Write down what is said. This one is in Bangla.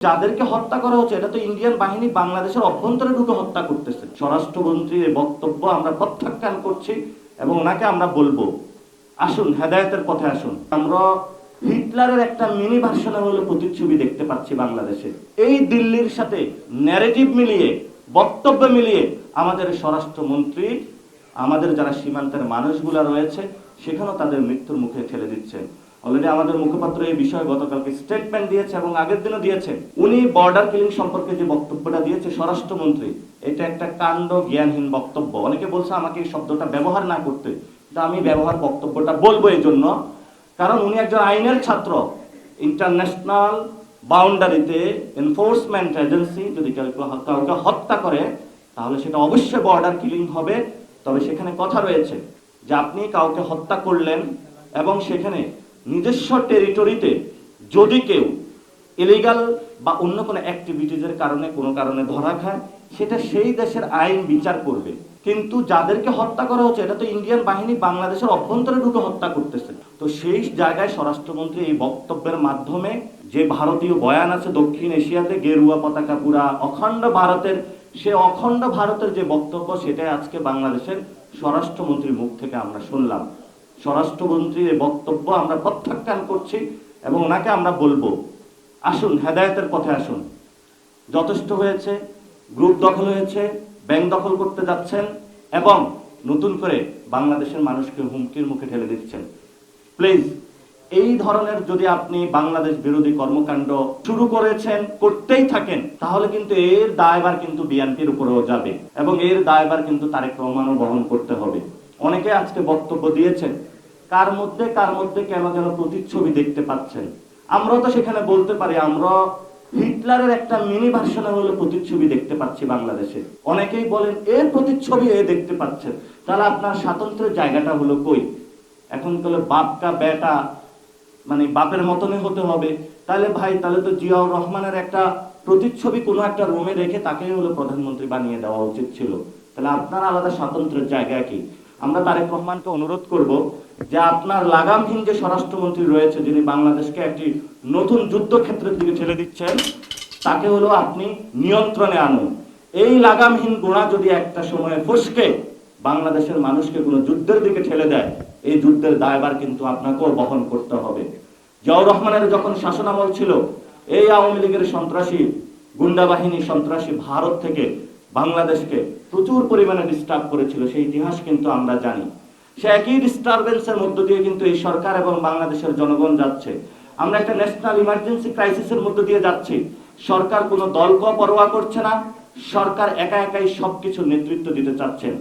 যাদেরকে হত্যা করা হচ্ছে এটা তো ইন্ডিয়ান বাহিনী বাংলাদেশের অভ্যন্তরে ঢুকে হত্যা করতেছে। স্বরাষ্ট্রমন্ত্রীর এই বক্তব্য আমরা প্রত্যাখ্যান করছি এবং ওনাকে আমরা বলবো, আসুন হেদায়েতের পথে আসুন। আমরা হিটলারের একটা মিনি ভার্সনের হলো প্রতিচ্ছবি দেখতে পাচ্ছি বাংলাদেশে। এই দিল্লির সাথে ন্যারেটিভ মিলিয়ে, বক্তব্য মিলিয়ে আমাদের স্বরাষ্ট্রমন্ত্রী আমাদের যারা সীমান্তের মানুষগুলা রয়েছে সেখানেও তাদের মৃত্যুর মুখে ঠেলে দিচ্ছেন। অলরেডি আমাদের মুখপাত্র এই বিষয়ে গতকালকে স্টেটমেন্ট দিয়েছে এবং আগের দিনও দিয়েছেন। উনি বর্ডার কিলিং সম্পর্কে যে বক্তব্যটা দিয়েছে স্বরাষ্ট্রমন্ত্রী, এটা একটা কাণ্ড জ্ঞানহীন বক্তব্য। অনেকে বলছে আমাকে এই শব্দটা ব্যবহার না করতে, কিন্তু আমি বক্তব্যটা বলবো এই জন্য, কারণ উনি একজন আইনের ছাত্র। ইন্টারন্যাশনাল বাউন্ডারিতে এনফোর্সমেন্ট এজেন্সি যদি কাউকে হত্যা করে তাহলে সেটা অবশ্যই বর্ডার কিলিং হবে। তবে সেখানে কথা রয়েছে যে আপনি কাউকে হত্যা করলেন এবং সেখানে নিজস্ব টেরিটরিতে যদি কেউ ইলিগাল বা অন্য কোনো অ্যাক্টিভিটিজের কারণে কোনো কারণে ধরা খায়, সেটা সেই দেশের আইন বিচার করবে। কিন্তু যাদেরকে হত্যা করা হচ্ছে এটা তো ইন্ডিয়ান বাহিনী বাংলাদেশের অভ্যন্তরে ঢুকে হত্যা করতেছে। তো সেই জায়গায় স্বরাষ্ট্রমন্ত্রী এই বক্তব্যের মাধ্যমে যে ভারতীয় বয়ান আছে দক্ষিণ এশিয়াতে গেরুয়া পতাকা পুরা অখণ্ড ভারতের, সে অখণ্ড ভারতের যে বক্তব্য সেটাই আজকে বাংলাদেশের স্বরাষ্ট্রমন্ত্রীর মুখ থেকে আমরা শুনলাম। স্বরাষ্ট্রমন্ত্রীর এই বক্তব্য আমরা প্রত্যাখ্যান করছি এবং ওনাকে আমরা বলবো, আসুন হেদায়েতের পথে আসুন। যথেষ্ট হয়েছে, গ্রুপ দখল হয়েছে, ব্যাংক দখল করতে যাচ্ছেন এবং নতুন করে বাংলাদেশের মানুষকে হুমকির মুখে ঠেলে দিচ্ছেন। প্লিজ, এই ধরনের যদি আপনি বাংলাদেশ বিরোধী কর্মকাণ্ড শুরু করেছেন, করতেই থাকেন, তাহলে কিন্তু এর দায়ভার কিন্তু বিএনপির উপরেও যাবে এবং এর দায়ভার কিন্তু তারেক রহমানও বহন করতে হবে। অনেকে আজকে বক্তব্য দিয়েছেন, কার মধ্যে কেন যেন প্রতিচ্ছবি দেখতে পাচ্ছেন। আমরাও তো সেখানে বলতে পারি আমরা হিটলারের একটা মিনি ভার্সনের হলো প্রতিচ্ছবি দেখতে পাচ্ছি বাংলাদেশে। অনেকেই বলেন এর প্রতিচ্ছবি দেখতে পাচ্ছেন, তাহলে আপনার স্বাতন্ত্র্যের জায়গাটা হলো কই? এখন তাহলে বাপকা বেটা মানে বাপের মতনই হতে হবে। তাহলে ভাই, তাহলে তো জিয়াউর রহমানের একটা প্রতিচ্ছবি কোনো একটা রুমে রেখে তাকেই হলো প্রধানমন্ত্রী বানিয়ে দেওয়া উচিত ছিল। তাহলে আপনার আলাদা স্বাতন্ত্র্যের জায়গা কি? আমরা তারেক রহমানকে অনুরোধ করব যে আপনার লাগামহীন যে স্বরাষ্ট্রমন্ত্রী রয়েছে, যিনি বাংলাদেশকে একটি নতুন যুদ্ধক্ষেত্রের দিকে ঠেলে দিচ্ছেন, তাকে হলো আপনি নিয়ন্ত্রণে আনুন। এই লাগামহীন গোড়া যদি একটা সময়ে ফসকে বাংলাদেশের মানুষকে কোনো যুদ্ধের দিকে ঠেলে দেয়, এই যুদ্ধের দায়ভার কিন্তু আপনাকেও বহন করতে হবে। জিয়াউর রহমানের যখন শাসনামল ছিল, এই আওয়ামী লীগের সন্ত্রাসী গুন্ডা বাহিনী সন্ত্রাসী ভারত থেকে বাংলাদেশকে প্রচুর পরিমাণে ডিস্টার্ব করেছিল, সেই ইতিহাস কিন্তু আমরা জানি। সে একই ডিস্টারবেন্সের মধ্য দিয়ে কিন্তু এই সরকার এবং বাংলাদেশের জনগণ যাচ্ছে। আমরা একটা ন্যাশনাল ইমার্জেন্সি ক্রাইসিসের মধ্য দিয়ে যাচ্ছি। সরকার কোনো দলকে পরোয়া করছে না, সরকার একা একাই সবকিছু নেতৃত্ব দিতে চাচ্ছেন।